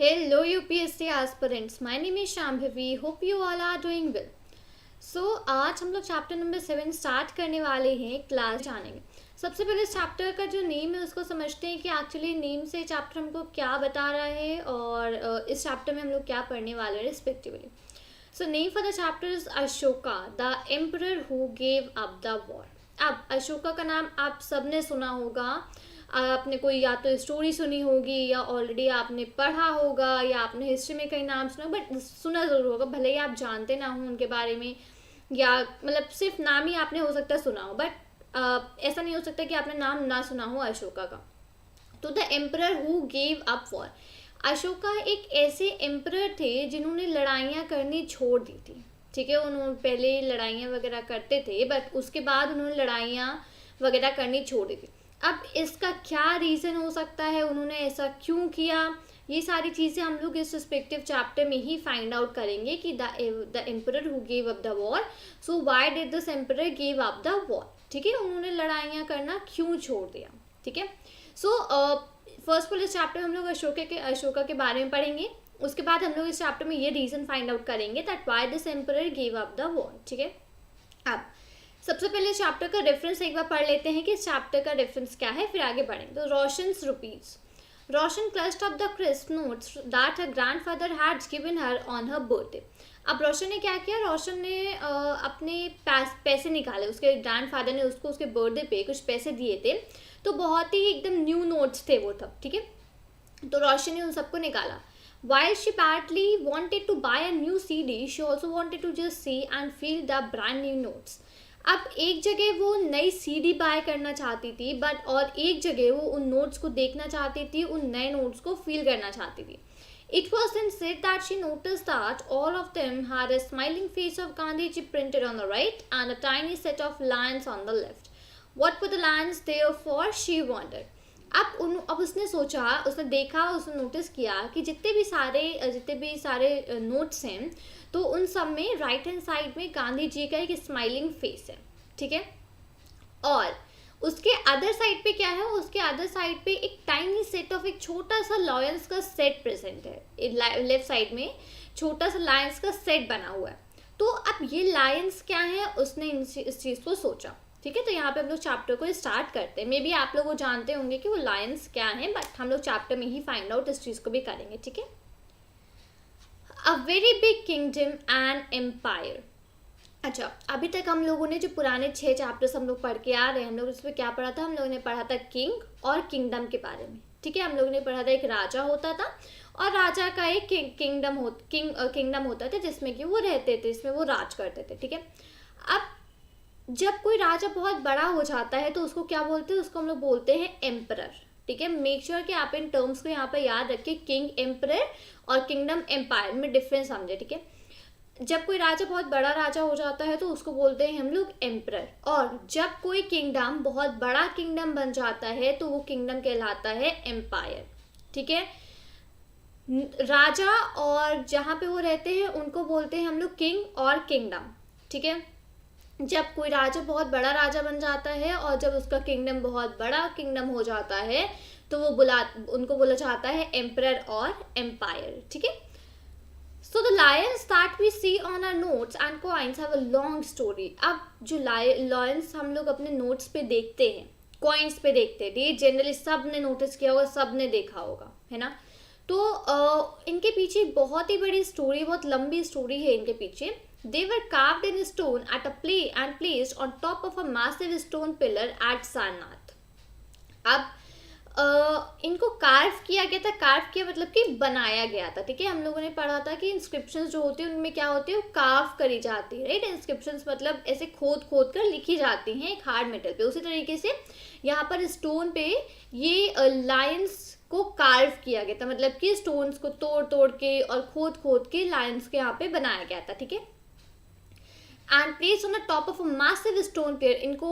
Hello UPSC aspirants, my name is Shambhavi. Hope you all are doing well. आज हम लोग chapter number 7 start करने वाले हैं, क्लास जानेंगे। सबसे पहले इस चैप्टर का जो नेम है उसको समझते हैं कि एक्चुअली नेम से चैप्टर हमको क्या बता रहा है और इस चैप्टर में हम लोग क्या पढ़ने वाले हैं respectively. So name for the chapter is Ashoka, the emperor who gave up the war. अब अशोका का नाम आप सबने सुना होगा, आपने कोई या तो स्टोरी सुनी होगी या ऑलरेडी आपने पढ़ा होगा या आपने हिस्ट्री में कहीं नाम सुना, बट सुना ज़रूर होगा, भले ही आप जानते ना हो उनके बारे में या मतलब सिर्फ नाम ही आपने हो सकता है सुना हो, बट ऐसा नहीं हो सकता कि आपने नाम ना सुना हो अशोका का। तो the emperor who gave up war, Ashoka एक ऐसे एम्परर थे जिन्होंने लड़ाइयाँ करनी छोड़ दी थी। ठीक है, उन्होंने पहले लड़ाइयाँ वगैरह करते थे बट उसके बाद उन्होंने लड़ाइयाँ वगैरह करनी छोड़ दी थी। अब इसका क्या रीज़न हो सकता है, उन्होंने ऐसा क्यों किया, ये सारी चीज़ें हम लोग इस रिस्पेक्टिव चैप्टर में ही फाइंड आउट करेंगे कि the emperor who gave up the war, so why did this emperor give up the war. ठीक है, उन्होंने लड़ाइयाँ करना क्यों छोड़ दिया। ठीक है, सो फर्स्ट ऑफ इस चैप्टर में हम लोग अशोका के बारे में पढ़ेंगे। उसके बाद हम लोग इस चैप्टर में ये रीज़न फाइंड आउट करेंगे that why this emperor give up the war. ठीक है, अब सबसे पहले चैप्टर का रेफरेंस एक बार पढ़ लेते हैं कि इस चैप्टर का रेफरेंस क्या है, फिर आगे बढ़ेंगे। तो Roshan's rupees, Roshan clutched up the crisp notes that her grandfather had given her on her birthday. अब रोशन ने क्या किया, रोशन ने अपने पैसे निकाले, उसके ग्रैंडफादर ने उसको उसके बर्थडे पे कुछ पैसे दिए थे, तो बहुत ही एकदम न्यू नोट्स थे वो तब। ठीक है, तो रोशन ने उन सबको निकाला। While she badly wanted to buy a new CD, she also wanted to just see and feel the brand new notes. अब एक जगह वो नई सीडी बाय करना चाहती थी बट और एक जगह वो उन नोट्स को देखना चाहती थी, उन नए नोट्स को फील करना चाहती थी। It was then said that she noticed that all of them had a smiling face of Gandhiji printed on the right and a tiny set of lines on the left. What were the lines there for, she wondered. अब उसने सोचा, उसने देखा, उसने notice किया कि जितने भी सारे नोट्स हैं तो उन सब में राइट हैंड साइड में गांधी जी का एक स्माइलिंग फेस है। ठीक है, और उसके अदर साइड पे क्या है, उसके अदर साइड पे एक टाइनी सेट ऑफ एक छोटा सा लायंस का सेट प्रेजेंट है। लेफ्ट साइड में छोटा सा लायंस का सेट बना हुआ है। तो अब ये लायंस क्या है, उसने इस चीज़ को सोचा। ठीक है, तो यहाँ पे हम लोग चैप्टर को स्टार्ट करते हैं। मे बी आप लोग वो जानते होंगे कि वो लायंस क्या है, बट हम लोग चैप्टर में ही फाइंड आउट इस चीज़ को भी करेंगे। ठीक है, a very big kingdom and empire. अच्छा, अभी तक हम लोगों ने जो पुराने 6 चैप्टर्स हम लोग पढ़ के आ रहे हैं, हम लोग उसमें क्या पढ़ा था, हम लोगों ने पढ़ा था किंग और किंगडम के बारे में। ठीक है, हम लोगों ने पढ़ा था एक राजा होता था और राजा का एक किंगडम होता था जिसमें कि वो रहते थे, इसमें वो राज करते थे। ठीक है, अब जब कोई राजा बहुत बड़ा हो जाता है तो उसको क्या बोलते हैं, उसको हम लोग बोलते हैं एम्परर। ठीक है, मेक श्योर कि आप इन टर्म्स को यहाँ पर याद रखिए, किंग एम्परर और किंगडम एम्पायर में डिफरेंस समझे। ठीक है, जब कोई राजा बहुत बड़ा राजा हो जाता है तो उसको बोलते हैं हम लोग एम्परर, और जब कोई किंगडम बहुत बड़ा किंगडम बन जाता है तो वो किंगडम कहलाता है एम्पायर। ठीक है, राजा और जहाँ पे वो रहते हैं उनको बोलते हैं हम लोग किंग और किंगडम। ठीक है, जब कोई राजा बहुत बड़ा राजा बन जाता है और जब उसका किंगडम बहुत बड़ा किंगडम हो जाता है तो उनको बोला जाता है एम्परर और एम्पायर। ठीक है, so the lions that we see on our notes and coins have a long story. अब जो लायंस हम लोग अपने नोट्स पे देखते हैं, कॉइन्स पे देखते हैं, ये जनरली सब ने नोटिस किया होगा, सब ने देखा होगा, है ना। तो इनके पीछे बहुत ही बड़ी स्टोरी, बहुत लंबी स्टोरी है इनके पीछे। They were carved in stone at a play and placed on top of a massive stone pillar at Sarnath. अब इनको कार्व किया गया था, कार्व किया मतलब कि बनाया गया था। ठीक है, हम लोगों ने पढ़ा था कि इंस्क्रिप्शंस जो होती है उनमें क्या होती है, वो कार्व करी जाती है। राइट, इंस्क्रिप्शंस मतलब ऐसे खोद खोद कर लिखी जाती हैं एक हार्ड मेटल पे। उसी तरीके से यहाँ पर स्टोन पे ये लायंस को कार्व किया गया था, मतलब कि स्टोन्स को तोड़ तोड़ के और खोद खोद के लायंस के यहाँ पे बनाया गया था। ठीक है, and place on the top of a massive stone pillar, इनको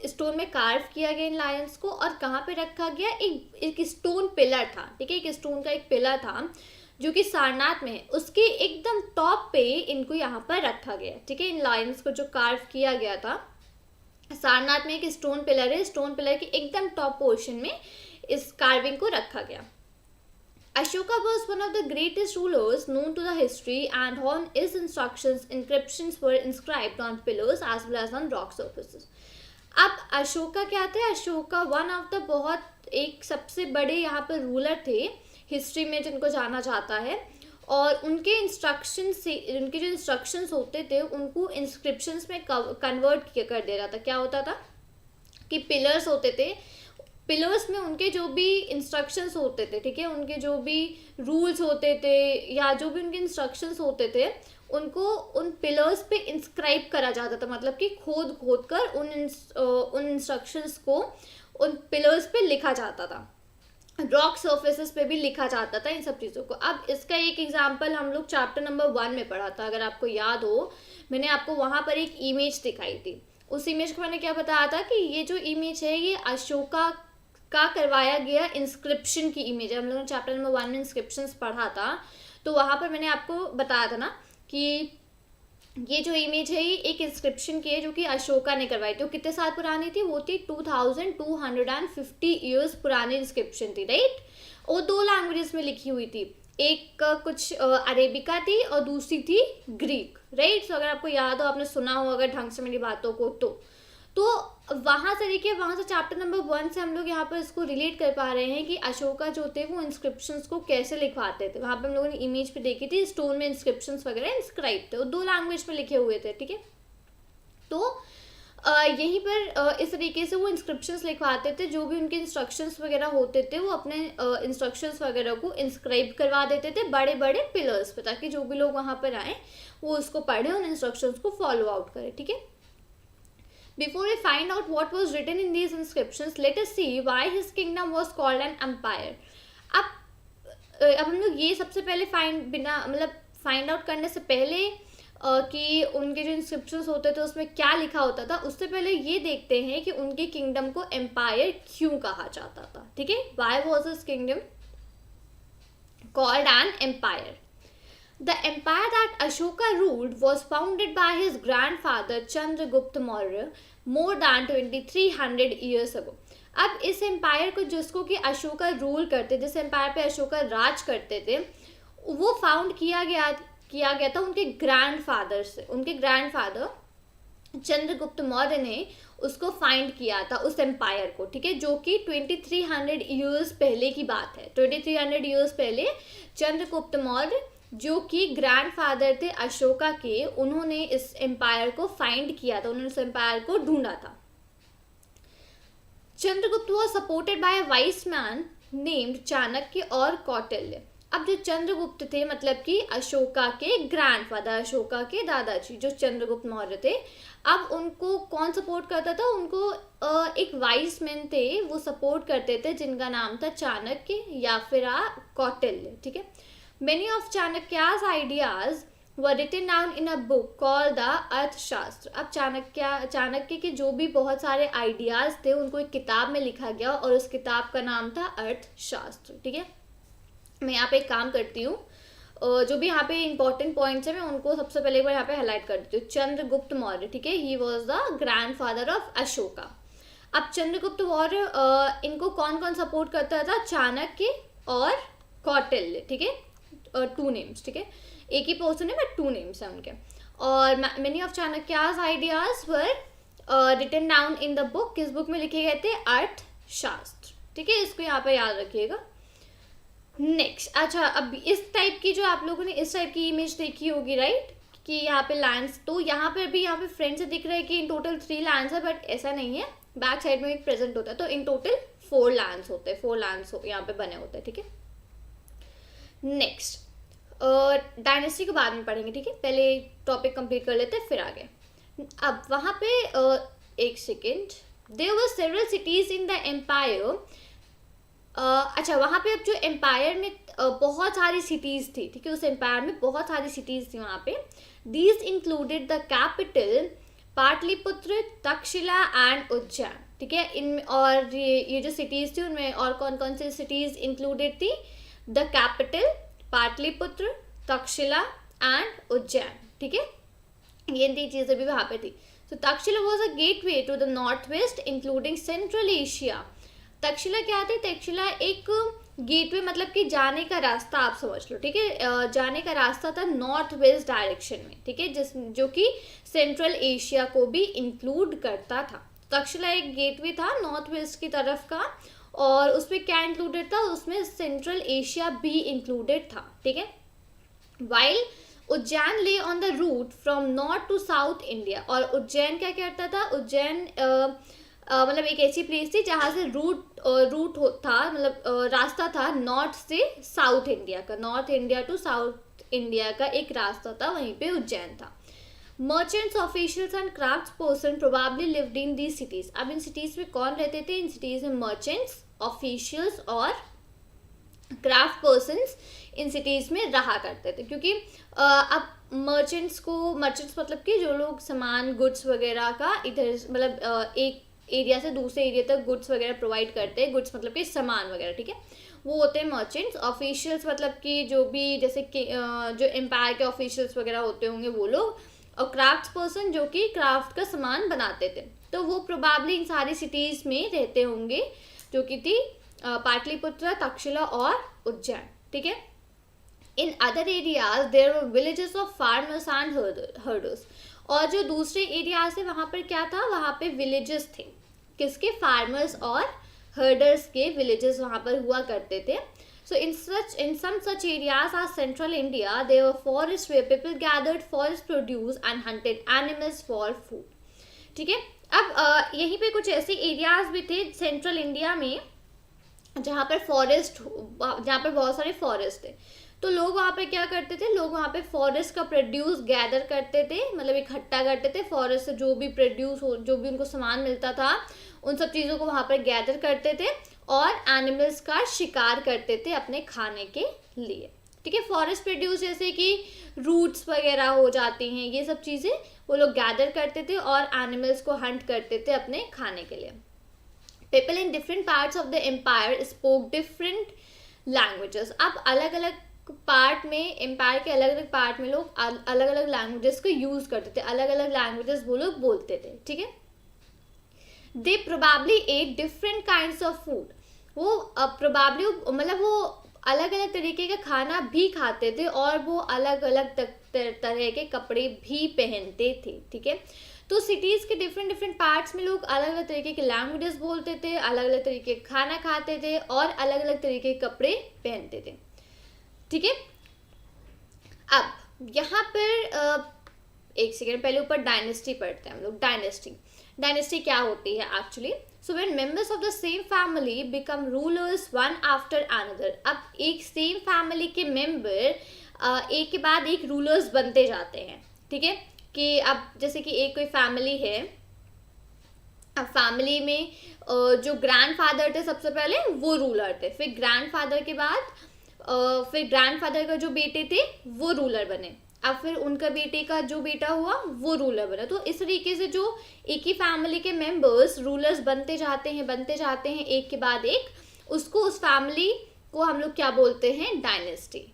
स्टोन में कार्व किया गया इन लायंस को, और कहाँ पे रखा गया, एक स्टोन पिलर था। ठीक है, एक स्टोन का एक पिलर था जो कि सारनाथ में है, उसके एकदम टॉप पे इनको यहाँ पर रखा गया। ठीक है, इन लायंस को जो कार्व किया गया था, सारनाथ में एक स्टोन पिलर है, स्टोन पिलर के एकदम टॉप पोर्शन में इस कार्विंग को रखा गया। Ashoka was one of the greatest rulers known to the history, and on his instructions, inscriptions were inscribed on pillars as well as on rock surfaces. अब अशोका क्या थे? अशोका वन ऑफ द बहुत एक सबसे बड़े यहाँ पर रूलर थे हिस्ट्री में जिनको जाना जाता है, और उनके उनके जो इंस्ट्रक्शंस होते थे उनको इंस्क्रिप्शंस में कन्वर्ट कर दे रहा था. क्या होता था कि पिलर्स होते थे, पिलर्स में उनके जो भी इंस्ट्रक्शंस होते थे, ठीक है, उनके जो भी रूल्स होते थे या जो भी उनके इंस्ट्रक्शंस होते थे उनको उन पिलर्स पे इंस्क्राइब करा जाता था. मतलब कि खोद खोद कर उन इंस्ट्रक्शंस को उन पिलर्स पे लिखा जाता था, रॉक सर्फेसेस पे भी लिखा जाता था इन सब चीज़ों को. अब इसका एक एग्जांपल हम लोग चैप्टर नंबर 1 में पढ़ा था. अगर आपको याद हो, मैंने आपको वहाँ पर एक इमेज दिखाई थी. उस इमेज को मैंने क्या बताया था कि ये जो इमेज है ये अशोका का करवाया गया इंस्क्रिप्शन की इमेज है. हम लोगों ने चैप्टर नंबर 1 में इंस्क्रिप्शंस पढ़ा था, तो वहाँ पर मैंने आपको बताया था ना कि ये जो इमेज है ये एक इंस्क्रिप्शन की है जो कि अशोका ने करवाई थी. वो कितने साल पुरानी थी? वो थी 2250 ईयर्स पुरानी इंस्क्रिप्शन थी, राइट. वो 2 लैंग्वेजेस में लिखी हुई थी. एक कुछ अरेबिका थी और दूसरी थी ग्रीक, राइट. सो अगर आपको याद हो, आपने सुना हो अगर ढंग से मेरी बातों को, तो वहाँ से देखिए, वहाँ से चैप्टर नंबर 1 से हम लोग यहाँ पर इसको रिलेट कर पा रहे हैं कि अशोका जो थे वो इंस्क्रिप्शंस को कैसे लिखवाते थे. वहाँ पे हम लोगों ने इमेज पे देखी थी, स्टोन में इंस्क्रिप्शंस वगैरह इंस्क्राइब थे, वो 2 लैंग्वेज में लिखे हुए थे, ठीक है. तो यहीं पर इस तरीके से वो इंस्क्रिप्शंस लिखवाते थे. जो भी उनके इंस्ट्रक्शंस वगैरह होते थे वो अपने इंस्ट्रक्शंस वगैरह को इंस्क्राइब करवा देते थे बड़े बड़े पिलर्स पे, ताकि जो भी लोग वहाँ पर आए वो उसको पढ़े, उन इंस्ट्रक्शंस को फॉलो आउट करें, ठीक है. Before we find out what was written in these inscriptions, let us see why his kingdom was called an empire. अब हम लोग ये सबसे पहले फाइंड आउट करने से पहले कि उनके जो इंस्क्रिप्शंस होते थे उसमें क्या लिखा होता था, उससे पहले ये देखते हैं कि उनके किंगडम को एम्पायर क्यों कहा जाता था, ठीक है. Why was his kingdom called an empire? The empire that Ashoka ruled was founded by his grandfather Chandragupta Maurya more than 2300 years ago. अब इस एम्पायर को जिसको कि अशोका रूल करते, जिस एम्पायर पे अशोका राज करते थे, वो फाउंड किया गया था उनके ग्रैंडफादर से. उनके ग्रैंडफादर चंद्रगुप्त मौर्य ने उसको फाइंड किया था उस एम्पायर को, ठीक है, जो कि 2300 ईयर्स पहले की बात है. 2300 ईयर्स पहले चंद्रगुप्त मौर्य जो कि ग्रैंडफादर थे अशोका के, उन्होंने इस एम्पायर को फाइंड किया था, उन्होंने इस एम्पायर को ढूंढा था. Chandragupta was supported by a vice man named Chanakya और कौटिल्य. अब जो चंद्रगुप्त थे, मतलब कि अशोका के ग्रैंडफादर, अशोका के दादाजी जो चंद्रगुप्त मौर्य थे, अब उनको कौन सपोर्ट करता था? उनको एक वाइस मैन थे, वो सपोर्ट करते थे, जिनका नाम था चाणक्य या फिर कौटिल्य, ठीक है. Many of Chanakya's ideas were written down in a book called the अर्थशास्त्र. अब चाणक्य के जो भी बहुत सारे आइडियाज थे उनको एक किताब में लिखा गया और उस किताब का नाम था अर्थशास्त्र, ठीक है. मैं यहाँ पे एक काम करती हूँ, जो भी यहाँ पे इंपॉर्टेंट पॉइंट्स है मैं उनको सबसे पहले एक बार यहाँ पे हाईलाइट कर देती हूँ. चंद्रगुप्त मौर्य, ठीक है, he was the grandfather of Ashoka. अब चंद्रगुप्त मौर्य इनको कौन कौन सपोर्ट करता था? चाणक्य और कौटिल्य, ठीक है, 2 नेम्स, ठीक है, एक ही पर्सन है बट 2 नेम्स हैं उनके. और many of Chanakya's ideas were written down in the book. किस बुक में लिखे गए थे? अर्थशास्त्र, ठीक है, इसको यहाँ पे याद रखिएगा. नेक्स्ट, अच्छा, अब इस टाइप की जो आप लोगों ने इस टाइप की इमेज देखी होगी, राइट, कि यहाँ पे लैंड्स, तो यहाँ पे भी यहाँ पे फ्रंट से दिख रहा है कि इन टोटल 3 लैंड्स है, बट ऐसा नहीं है, बैक साइड में एक प्रेजेंट होता है, तो इन टोटल 4 लैंड्स होते हैं, 4 लैंड्स यहाँ पे बने होते हैं, ठीक है. नेक्स्ट, डायनेस्टी को बाद में पढ़ेंगे, ठीक है, पहले टॉपिक कंप्लीट कर लेते हैं फिर आगे. अब वहाँ पे एक second, there were several cities in the empire. अच्छा, वहाँ पे अब जो एम्पायर में बहुत सारी सिटीज़ थी, ठीक है, उस एम्पायर में बहुत सारी सिटीज़ थी वहाँ पे. These included the capital Pataliputra, Takshashila and Ujjain, ठीक है. इनमें और ये जो सिटीज़ थी उनमें और कौन कौन सी सिटीज़ इंक्लूडेड थी? The capital Pataliputra, Takshashila and Ujjain, ठीक है, ये 3 चीज़ें भी वहाँ पे थी. So Takshashila was a gateway to the north west including central Asia. Takshashila क्या थी? तक्षशिला एक गेटवे मतलब कि जाने का रास्ता, आप समझ लो, ठीक है। जाने का रास्ता था नॉर्थ वेस्ट डायरेक्शन में, ठीक है, जो कि सेंट्रल एशिया को भी इंक्लूड करता था। तक्षशिला एक गेटवे था नॉर्थ वेस्ट की तरफ का, और उसमें क्या इंक्लूडेड था, उसमें सेंट्रल एशिया भी इंक्लूडेड था, ठीक है। While Ujjain lay on the route from north to south India, और उज्जैन क्या करता था, उज्जैन मतलब एक ऐसी प्लेस थी जहाँ से रूट था, मतलब रास्ता था नॉर्थ से साउथ इंडिया का, north India to south India का एक रास्ता था, वहीं पे उज्जैन था। Merchants, officials and craft person probably lived in the cities. अब इन सिटीज में कौन रहते थे, इन सिटीज में मर्चेंट्स, ऑफिशियल्स और क्राफ्ट पर्सन्स इन सिटीज़ में रहा करते थे, क्योंकि अब मर्चेंट्स मतलब कि जो लोग सामान गुड्स वगैरह का इधर मतलब एक एरिया से दूसरे एरिया तक गुड्स वगैरह प्रोवाइड करते हैं, गुड्स मतलब कि सामान वगैरह, ठीक है, वो होते हैं मर्चेंट्स। ऑफिशियल्स मतलब कि जो भी जैसे कि जो एम्पायर के ऑफिशियल्स वगैरह होते होंगे वो लोग, और क्राफ्ट पर्सन जो कि क्राफ्ट का सामान बनाते थे, तो वो प्रोबेबली इन सारी सिटीज़ में रहते होंगे, जो कि थी पाटलिपुत्र, तक्षशिला और उज्जैन, ठीक है। In other areas there were villages of farmers and herders, और जो दूसरे एरियाज थे वहाँ पर क्या था, वहाँ पे विलेजेस थे, किसके, फार्मर्स और हर्डर्स के विलेजेस वहाँ पर हुआ करते थे। सो in some such areas as central India there were forests where people gathered forest produce and hunted animals for food, ठीक है। अब यहीं पे कुछ ऐसे एरियाज भी थे सेंट्रल इंडिया में जहाँ पर बहुत सारे फॉरेस्ट थे, तो लोग वहाँ पे क्या करते थे, लोग वहाँ पे फॉरेस्ट का प्रोड्यूस गैदर करते थे, मतलब इकट्ठा करते थे, फॉरेस्ट से जो भी प्रोड्यूस हो, जो भी उनको सामान मिलता था, उन सब चीज़ों को वहाँ पर गैदर करते थे और एनिमल्स का शिकार करते थे अपने खाने के लिए, ठीक है। फॉरेस्ट प्रोड्यूस जैसे कि रूट्स वगैरह हो जाती हैं, ये सब चीज़ें वो लोग गैदर करते थे और एनिमल्स को हंट करते थे अपने खाने के लिए। People in different parts of the empire spoke different languages. अब अलग अलग पार्ट में, एम्पायर के अलग अलग पार्ट में लोग अलग अलग लैंग्वेजेस को यूज़ करते थे, अलग अलग लैंग्वेजेस वो लोग बोलते थे, ठीक है। They probably at different kinds of food, वो प्रोबेबली मतलब वो अलग अलग तरीके का खाना भी खाते थे और वो अलग अलग तरह के कपड़े भी पहनते थे, ठीक है। तो सिटीज़ के डिफरेंट पार्ट्स में लोग अलग अलग तरीके के लैंग्वेजेस बोलते थे, अलग अलग तरीके का खाना खाते थे और अलग अलग तरीके के कपड़े पहनते थे, ठीक है। अब यहाँ पर एक सेकेंड पहले ऊपर डायनेस्टी पढ़ते हैं हम लोग। डायनेस्टी क्या होती है actually, so when members of the same family become rulers one after another. अब एक सेम फैमिली के मेंबर एक के बाद एक रूलर्स बनते जाते हैं, ठीक है। कि अब जैसे कि एक कोई फैमिली है, अब फैमिली में जो ग्रैंडफादर थे सबसे पहले वो रूलर थे, फिर ग्रैंडफादर के बाद फिर ग्रैंडफादर का जो बेटे थे वो रूलर बने, अब फिर उनका बेटे का जो बेटा हुआ वो रूलर बना। तो इस तरीके से जो एक ही फैमिली के मेंबर्स रूलर्स बनते जाते हैं एक के बाद एक, उसको उस फैमिली को हम लोग क्या बोलते हैं, डायनेस्टी,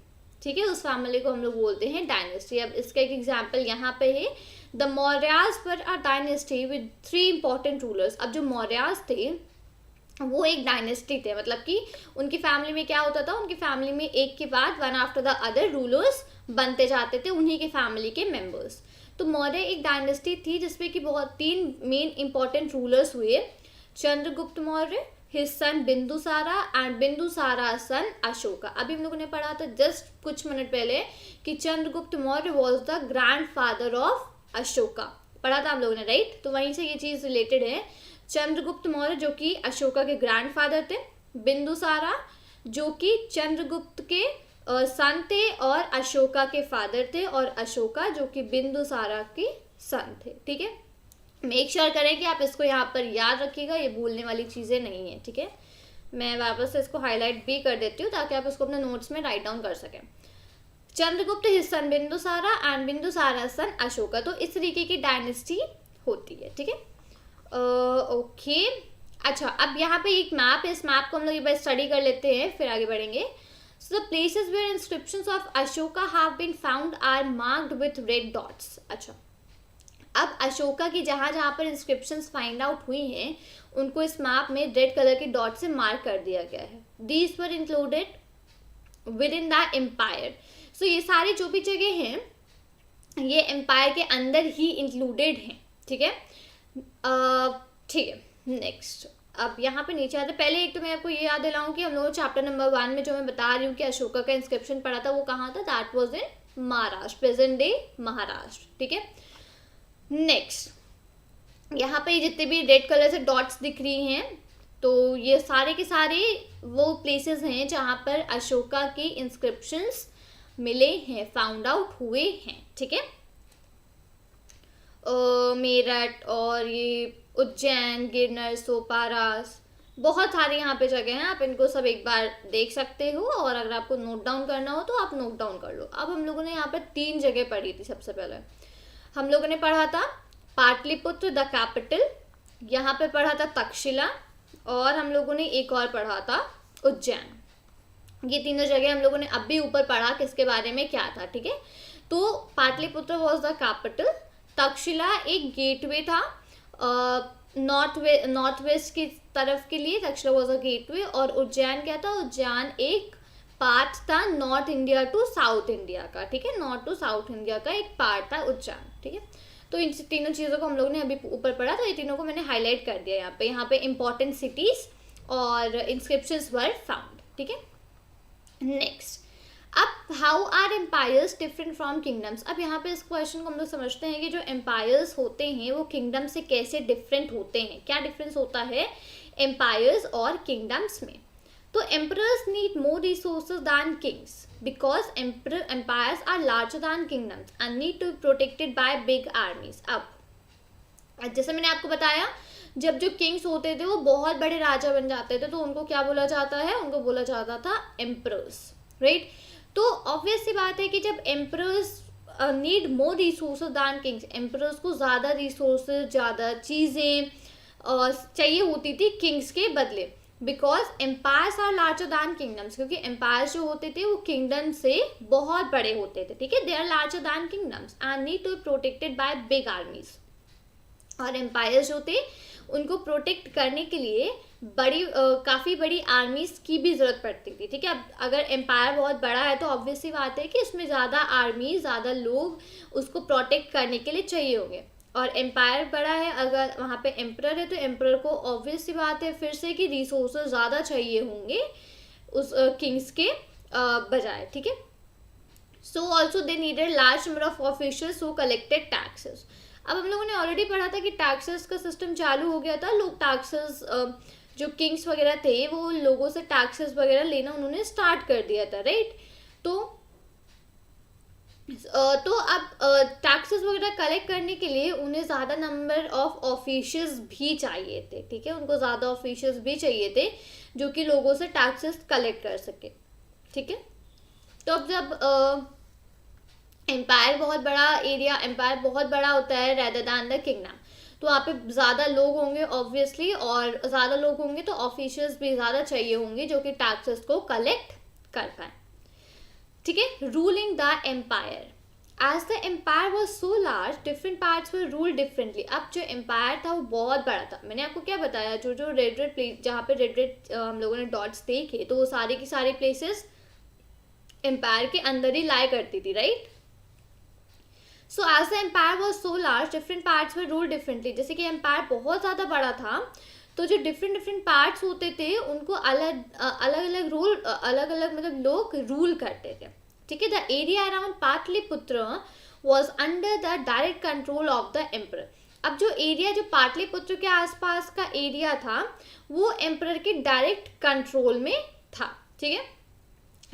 ठीक है। उस फैमिली को हम लोग बोलते हैं डायनेस्टी। अब इसका एक एग्जाम्पल यहाँ पे है, the Mauryas were a dynasty with 3 important rulers. अब जो मौर्याज थे वो एक डायनेस्टी थे, मतलब कि उनकी फैमिली में क्या होता था, उनकी फैमिली में एक के बाद one after the other rulers बनते जाते थे, उन्हीं के फैमिली के मेंबर्स। तो मौर्य एक डायनेस्टी थी जिसमें कि बहुत 3 मेन इंपॉर्टेंट रूलर्स हुए, Chandragupta Maurya, his son Bindusara and Bindusara son Ashoka. अभी हम लोगों ने पढ़ा था जस्ट कुछ मिनट पहले कि Chandragupta Maurya was the grandfather of Ashoka, पढ़ा था हम लोगों ने, राइट। तो वहीं से ये चीज़ रिलेटेड है, चंद्रगुप्त मौर्य जो कि अशोका के ग्रैंडफादर थे, बिंदुसारा जो कि चंद्रगुप्त के सन थे और अशोका के फादर थे, और अशोका जो कि बिंदुसारा के सन थे, ठीक है। मेक श्योर करें कि आप इसको यहाँ पर याद रखिएगा, ये भूलने वाली चीज़ें नहीं है, ठीक है। मैं वापस से इसको हाईलाइट भी कर देती हूँ ताकि आप इसको अपने नोट्स में राइट डाउन कर सकें। Chandragupta his son Bindusara and Bindusara son Ashoka, तो इस तरीके की डायनेस्टी होती है, ठीक है। ओके, अच्छा, अब यहाँ पे एक मैप है, इस मैप को हम लोग एक बार स्टडी कर लेते हैं फिर आगे बढ़ेंगे। So the places where inscriptions of Ashoka have been found are marked with red dots. अच्छा, अब अशोका की जहाँ जहाँ पर इंस्क्रिप्शंस फाइंड आउट हुई हैं उनको इस मैप में रेड कलर के डॉट से मार्क कर दिया गया है, these were included within the empire. So ये सारी जो भी जगह हैं ये एम्पायर के अंदर ही इंक्लूडेड हैं. ठीक है. ठीक है. नेक्स्ट अब यहाँ पे नीचे आते. पहले एक तो मैं आपको ये याद दिलाऊं कि हम लोग चैप्टर नंबर 1 में जो मैं बता रही हूँ कि अशोका का इंस्क्रिप्शन पढ़ा था वो कहाँ था. That was in Maharashtra, present day Maharashtra. ठीक है. नेक्स्ट यहाँ पे जितने भी रेड कलर से डॉट्स दिख रही हैं तो ये सारे के सारे वो प्लेसेस हैं जहाँ पर अशोका के इंस्क्रिप्शंस मिले हैं, फाउंड आउट हुए हैं. ठीक है. मेरठ और ये उज्जैन, गिरनर, सोपारास, बहुत सारे यहाँ पे जगह हैं. आप इनको सब एक बार देख सकते हो और अगर आपको नोट डाउन करना हो तो आप नोट डाउन कर लो. अब हम लोगों ने यहाँ पे 3 जगह पढ़ी थी. सबसे पहले हम लोगों ने पढ़ा था पाटलिपुत्र द कैपिटल, यहाँ पे पढ़ा था तक्षशिला, और हम लोगों ने एक और पढ़ा था उज्जैन. ये तीनों जगह हम लोगों ने अब भी ऊपर पढ़ा किसके बारे में क्या था. ठीक है. तो Pataliputra was the capital, Takshashila एक गेटवे था नॉर्थ वेस्ट की तरफ के लिए, तक्षशिला वॉज अ गेटवे. और उज्जैन क्या था, उज्जैन एक पार्ट था north India to south India का. ठीक है. नॉर्थ टू साउथ इंडिया का एक पार्ट था उज्जैन. ठीक है. तो इन तीनों चीज़ों को हम लोग ने अभी ऊपर पढ़ा, तो ये तीनों को मैंने हाईलाइट कर दिया यहाँ पे. यहाँ पे इंपॉर्टेंट सिटीज और इंस्क्रिप्शंस वर फाउंड. ठीक है. नेक्स्ट, अब how are empires different from kingdoms. अब यहाँ पे इस क्वेश्चन को हम लोग समझते हैं कि जो एम्पायर्स होते हैं वो किंगडम से कैसे डिफरेंट होते हैं, क्या डिफरेंस होता है एम्पायर्स और किंगडम्स में. तो emperors need more resources than kings because empires are larger than kingdoms and need to be protected by big armies. अब जैसे मैंने आपको बताया, जब जो किंग्स होते थे वो बहुत बड़े राजा बन जाते थे तो उनको क्या बोला जाता है, उनको बोला जाता था एम्परर्स. राइट. तो ऑब्वियस सी बात है कि जब emperors need more resources than kings, emperors को ज़्यादा रिसोर्सेज, ज़्यादा चीज़ें चाहिए होती थी किंग्स के बदले. Because empires are larger than kingdoms, क्योंकि एम्पायर्स जो होते थे वो किंगडम से बहुत बड़े होते थे. ठीक है. They are larger than kingdoms and need to be protected by big armies. और एम्पायर्स जो थे उनको प्रोटेक्ट करने के लिए काफ़ी बड़ी आर्मीज की भी ज़रूरत पड़ती थी. ठीक है. अब अगर एम्पायर बहुत बड़ा है तो ऑब्वियस सी बात है कि उसमें ज़्यादा आर्मी, ज़्यादा लोग उसको प्रोटेक्ट करने के लिए चाहिए होंगे. और एम्पायर बड़ा है, अगर वहाँ पे एम्परर है तो एम्परर को ऑब्वियस सी बात है फिर से कि रिसोर्सेज ज़्यादा चाहिए होंगे उस किंग्स के बजाय. ठीक है. So also they needed large number of officials who collected taxes. अब हम लोगों ने ऑलरेडी पढ़ा था कि टैक्सेस का सिस्टम चालू हो गया था. लोग टैक्सेस, जो किंग्स वगैरह थे वो लोगों से टैक्सेस वगैरह लेना उन्होंने स्टार्ट कर दिया था. राइट. तो अब टैक्सेस वगैरह कलेक्ट करने के लिए उन्हें ज़्यादा नंबर ऑफ ऑफिशियल्स भी चाहिए थे. ठीक है. उनको ज़्यादा ऑफिशियल्स भी चाहिए थे जो कि लोगों से टैक्सेस कलेक्ट कर सके. ठीक है. तो अब जब एम्पायर बहुत बड़ा होता है रेदर दैन द किंगडम, तो वहाँ पे ज़्यादा लोग होंगे ऑब्वियसली, और ज़्यादा लोग होंगे तो ऑफिशियल्स भी ज़्यादा चाहिए होंगे जो कि टैक्सेस को कलेक्ट कर पाए. ठीक है. Ruling the empire. As the empire was so large different parts were rule differently. अब जो एम्पायर था वो बहुत बड़ा था. मैंने आपको क्या बताया, जो रेड प्लेस जहाँ पे रेड हम लोगों ने डॉट्स देखे तो वो सारी की सारी प्लेसेस एम्पायर के अंदर ही लाई करती थी. Right. So as the empire was so large different parts were rule differently. जैसे कि एम्पायर बहुत ज़्यादा बड़ा था तो जो डिफरेंट पार्ट्स होते थे उनको अलग अलग मतलब लोग रूल करते थे. ठीक है. The area around Pataliputra was under the direct control of the emperor. अब जो पाटलिपुत्र के आसपास का एरिया था वो एम्परर के डायरेक्ट कंट्रोल में था. ठीक है.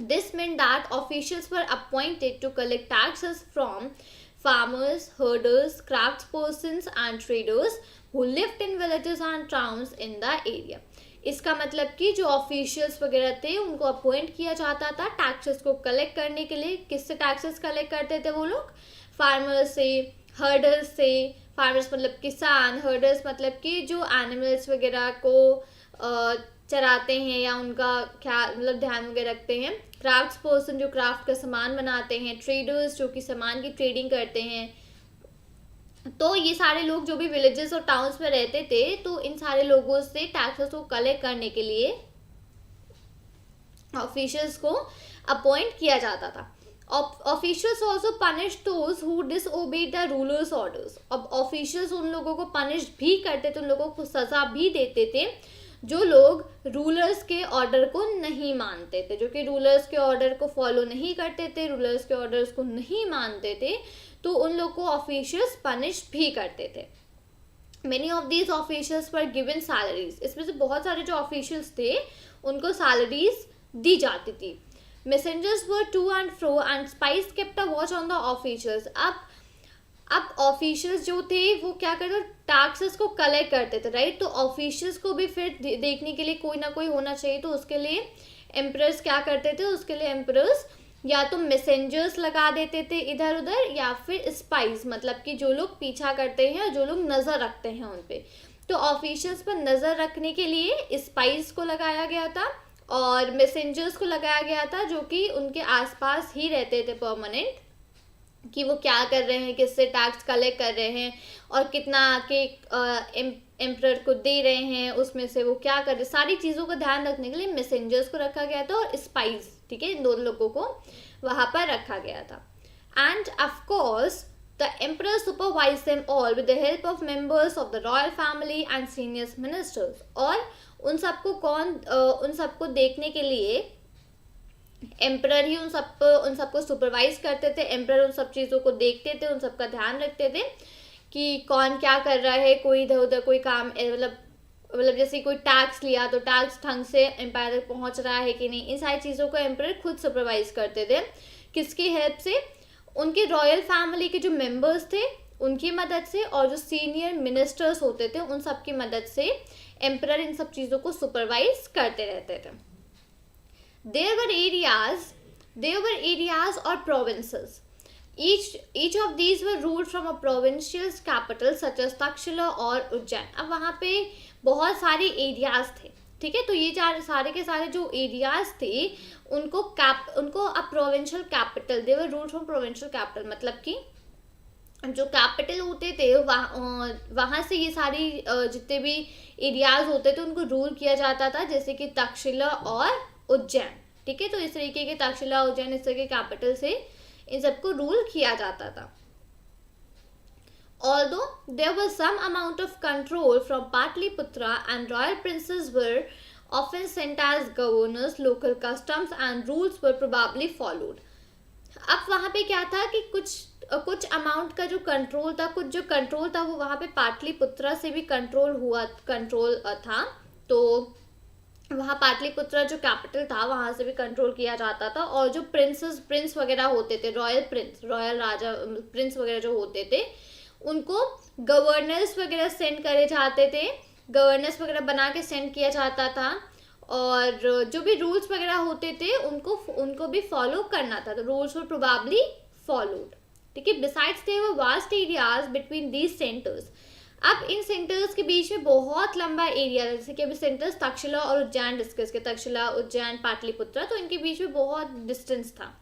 This meant that officials were appointed to collect taxes from farmers, herders, craftspersons and traders who lived in villages and towns in the area. इसका मतलब कि जो ऑफिशियल्स वगैरह थे उनको अपॉइंट किया जाता था टैक्सेस को कलेक्ट करने के लिए. किससे टैक्सेस कलेक्ट करते थे वो लोग? फार्मर्स से, हर्डर्स से. फार्मर्स मतलब किसान, हर्डर्स मतलब कि जो एनिमल्स वगैरह को चराते हैं या उनका ख्याल मतलब ध्यान वगैरह रखते हैं. क्राफ्ट्स पर्सन जो क्राफ्ट का सामान बनाते हैं. ट्रेडर्स जो कि सामान की ट्रेडिंग करते हैं. तो ये सारे लोग जो भी विलेजेस और टाउन्स में रहते थे तो इन सारे लोगों से टैक्सेस को कलेक्ट करने के लिए ऑफिशियल्स को अपॉइंट किया जाता था। Officials also punish those who disobey the rulers orders. अब ऑफिशियल्स उन लोगों को पनिश भी करते थे, उन लोगों को सजा भी देते थे जो लोग रूलर्स के ऑर्डर को नहीं मानते थे, जो कि रूलर्स के ऑर्डर को फॉलो नहीं करते थे, रूलर्स के ऑर्डर्स को नहीं मानते थे, तो उन लोग को ऑफिशियल्स पनिश भी करते थे। मेनी ऑफ दीज ऑफिशियल्स पर गिवन सैलरीज, इसमें से बहुत सारे जो ऑफिशियल्स थे उनको सैलरीज दी जाती थी। Messengers were to and fro and spies kept a watch on the officials. अब ऑफिशियल्स जो थे वो क्या करते, टैक्सेस को कलेक्ट करते थे, राइट। तो ऑफिशियल्स को भी फिर देखने के लिए कोई ना कोई होना चाहिए, तो उसके लिए एम्परर्स क्या करते थे, उसके लिए एम्परर्स या तो मैसेंजर्स लगा देते थे इधर उधर, या फिर स्पाइस, मतलब कि जो लोग पीछा करते हैं, जो लोग नज़र रखते हैं उन पे। तो ऑफिशियल्स पर नज़र रखने के लिए स्पाइस को लगाया गया था और मैसेंजर्स को लगाया गया था, जो कि उनके आसपास ही रहते थे परमानेंट, कि वो क्या कर रहे हैं, किससे टैक्स कलेक्ट कर रहे हैं और कितना के एम्परर को दे रहे हैं, उसमें से वो क्या कर रहे हैं, सारी चीज़ों का ध्यान रखने के लिए मैसेंजर्स को रखा गया था और स्पाइस, ठीक है, इन दोनों लोगों को वहाँ पर रखा गया था। End of course the emperor supervise them all with the help of members of the royal family and senior ministers. और उन सबको देखने के लिए एम्परर ही उन सबको सुपरवाइज करते थे। एम्परर उन सब चीज़ों को देखते थे, उन सब का ध्यान रखते थे कि कौन क्या कर रहा है, कोई इधर उधर कोई काम, मतलब जैसे कोई टैक्स लिया तो टैक्स ढंग से एम्पायर तक पहुंच रहा है कि नहीं, इन सारी चीज़ों को एम्परर खुद सुपरवाइज करते थे। किसकी हेल्प से, उनके रॉयल फैमिली के जो मेंबर्स थे उनकी मदद से, और जो सीनियर मिनिस्टर्स होते थे उन सब की मदद से एम्परर इन सब चीज़ों को सुपरवाइज करते रहते थे। There were areas or provinces. Each of these were ruled from a provincial capital such as Takshashila और उज्जैन। अब वहाँ पे बहुत सारे एरियाज थे, ठीक है। तो ये सारे के सारे जो एरियाज थे उनको अ provincial capital, they were ruled from provincial capital, मतलब कि जो कैपिटल होते थे वहाँ से ये सारी जितने भी एरियाज होते थे उनको रूल किया जाता था, जैसे कि तक्षशिला और उज्जैन, ठीक है। तो इस तरीके के तक्षशिला उज्जैन इस तरह के कैपिटल से इन सबको रूल किया जाता था। Although there was some amount of control from Patliputra and royal princes were often sent as governors, local customs and rules were probably followed. अब वहाँ पे क्या था कि कुछ अमाउंट का जो कंट्रोल था वो वहाँ पे पाटलिपुत्रा से भी कंट्रोल था। तो वहाँ पाटलिपुत्रा जो कैपिटल था वहाँ से भी कंट्रोल किया जाता था, और जो प्रिंस वगैरह होते थे, रॉयल राजा प्रिंस वगैरह जो होते थे उनको गवर्नर्स वगैरह सेंड करे जाते थे, गवर्नर्स वगैरह बना के सेंड किया जाता था, और जो भी रूल्स वगैरह होते थे उनको भी फॉलो करना था। तो रूल्स वर प्रोबेबली फॉलोड, ठीक है। Besides there were vast areas between these centres. अब इन सेंटर्स के बीच में बहुत लंबा एरिया, जैसे कि अभी सेंटर्स तक्षशिला और उज्जैन डिस्कस के, तक्षशिला उज्जैन पाटलिपुत्रा, तो इनके बीच में बहुत डिस्टेंस था।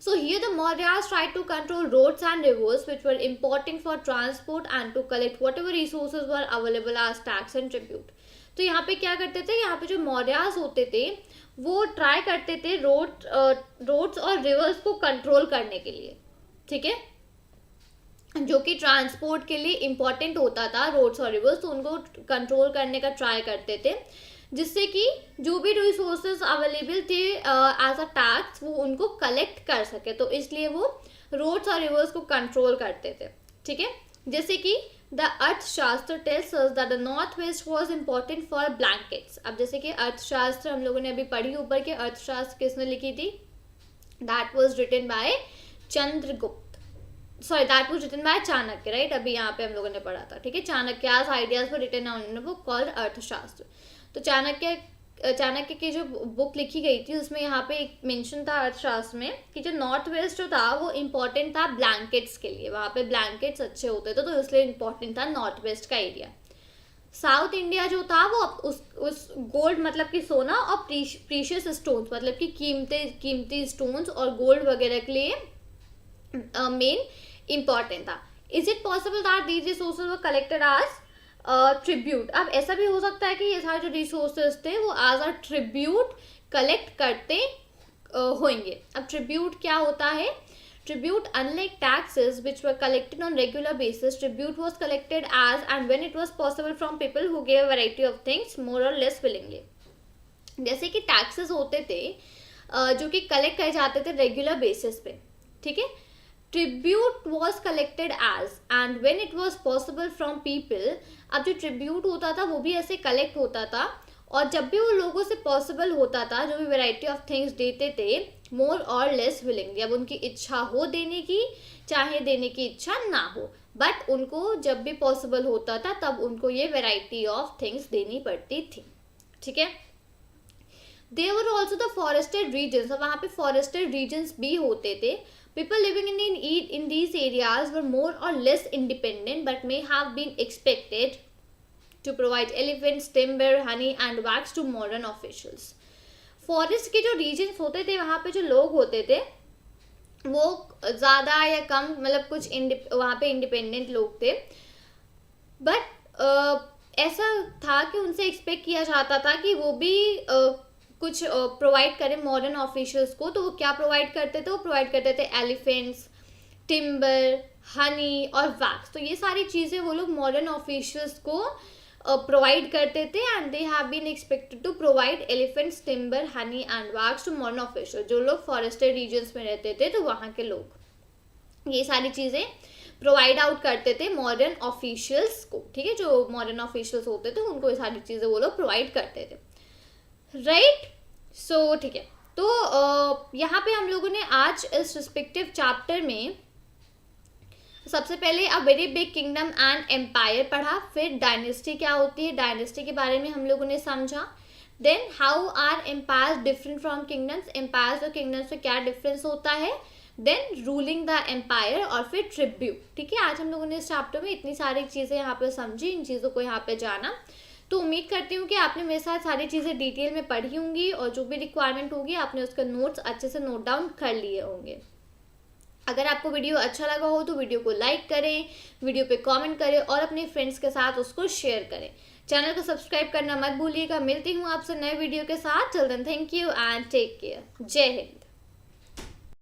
So here the Mauryas tried to control roads and rivers which were important for transport and to collect whatever resources were available as tax and tribute. तो यहाँ पे क्या करते थे, यहाँ पे जो मौर्यास होते थे वो ट्राई करते थे रोड्स और रिवर्स को कंट्रोल करने के लिए, ठीक है, जो कि ट्रांसपोर्ट के लिए इम्पॉर्टेंट होता था रोड्स और रिवर्स, तो उनको कंट्रोल करने का ट्राई करते थे, जिससे कि जो भी रिसोर्सेज अवेलेबल थे एज अ टैक्स वो उनको कलेक्ट कर सके। तो इसलिए वो रोड्स और रिवर्स को कंट्रोल करते थे, ठीक है। जैसे कि द अर्थशास्त्र tells us that the north waste was important for blankets. अब जैसे कि अर्थशास्त्र हम लोगों ने अभी पढ़ी ऊपर के, अर्थशास्त्र किसने लिखी थी, that was written by Chanakya, right. अभी यहाँ पे हम लोगों ने पढ़ा था, ठीक है। Chanakya's ideas were written on a book called Arthashastra. तो चाणक्य की जो बुक लिखी गई थी उसमें यहाँ पे एक मेंशन था अर्थशास्त्र में कि जो नॉर्थ वेस्ट जो था वो इम्पोर्टेंट था ब्लैंकेट्स के लिए, वहाँ पे ब्लैंकेट्स अच्छे होते थे, तो इसलिए इम्पोर्टेंट था नॉर्थ वेस्ट का एरिया। साउथ इंडिया जो था वो उस गोल्ड मतलब कि सोना और प्रीशियस स्टोन्स मतलब कि कीमती स्टोन्स और गोल्ड वगैरह के लिए मेन इम्पॉर्टेंट था। Is it possible that these resources were collected as tribute. अब ऐसा भी हो सकता है कि ये सारे जो रिसोर्सेज थे वो एज अ ट्रिब्यूट कलेक्ट करते होंगे। अब ट्रिब्यूट क्या होता है? Tribute, unlike taxes which were collected on regular basis, tribute was collected as and when it was possible from people who gave a variety of things more or less willingly. जैसे कि taxes होते थे जो कि collect करे जाते थे regular basis पे, ठीक है। Tribute was collected as and when it was possible from people. अब जो ट्रिब्यूट होता था वो भी ऐसे कलेक्ट होता था, और जब भी वो लोगों से पॉसिबल होता था, जो भी वैरायटी ऑफ थिंग्स देते थे, मोर और लेस विलिंगली। अब उनकी इच्छा हो देने की, चाहे देने की इच्छा ना हो, बट उनको जब भी पॉसिबल होता था तब उनको ये वैरायटी ऑफ थिंग्स देनी पड़ती थी, ठीक है। There were also the forested regions, वहाँ पे फॉरेस्टेड रीजन्स भी होते थे। People living in these areas were more or less independent but may have been expected to provide elephants, timber, honey and wax to modern officials. Forest के जो regions होते थे वहाँ पे जो लोग होते थे वो ज़्यादा या कम मतलब कुछ वहाँ पे इंडिपेंडेंट लोग थे, बट ऐसा था कि उनसे एक्सपेक्ट किया जाता था कि वो भी कुछ प्रोवाइड करें मॉडर्न ऑफिशियल्स को। तो वो क्या प्रोवाइड करते थे? वो प्रोवाइड करते थे एलिफेंट्स, टिम्बर, हनी और वैक्स। तो ये सारी चीज़ें वो लोग मॉडर्न ऑफिशियल्स को प्रोवाइड करते थे, and they have been expected to provide elephants, timber, honey and wax to modern official. जो लोग फॉरेस्टेड रीजन्स में रहते थे तो वहाँ के लोग ये सारी चीज़ें प्रोवाइड आउट करते थे मॉडर्न ऑफिशियल्स को, ठीक है। जो मॉडर्न ऑफिशियल्स होते थे उनको ये सारी चीज़ें वो लोग प्रोवाइड करते थे, राइट। सो ठीक है, तो यहाँ पे हम लोगों ने आज इस रिस्पेक्टिव चैप्टर में सबसे पहले a very big kingdom and empire पढ़ा, फिर डायनेस्टी क्या होती है, डायनेस्टी के बारे में हम लोगों ने समझा। Then how are empires different from kingdoms, empires और किंगडम्स में क्या डिफरेंस होता है। देन रूलिंग द एम्पायर, और फिर ट्रिब्यूट, ठीक है। आज हम लोगों ने इस चैप्टर में इतनी सारी चीज़ें यहाँ पे समझी, इन चीज़ों को यहाँ पे जाना। तो उम्मीद करती हूँ कि आपने मेरे साथ सारी चीज़ें डिटेल में पढ़ी होंगी, और जो भी रिक्वायरमेंट होगी आपने उसका नोट्स अच्छे से नोट डाउन कर लिए होंगे। अगर आपको वीडियो अच्छा लगा हो तो वीडियो को लाइक करें, वीडियो पे कमेंट करें और अपने फ्रेंड्स के साथ उसको शेयर करें। चैनल को सब्सक्राइब करना मत भूलिएगा। मिलती हूँ आपसे नए वीडियो के साथ। Till then thank you and take care. जय हिंद।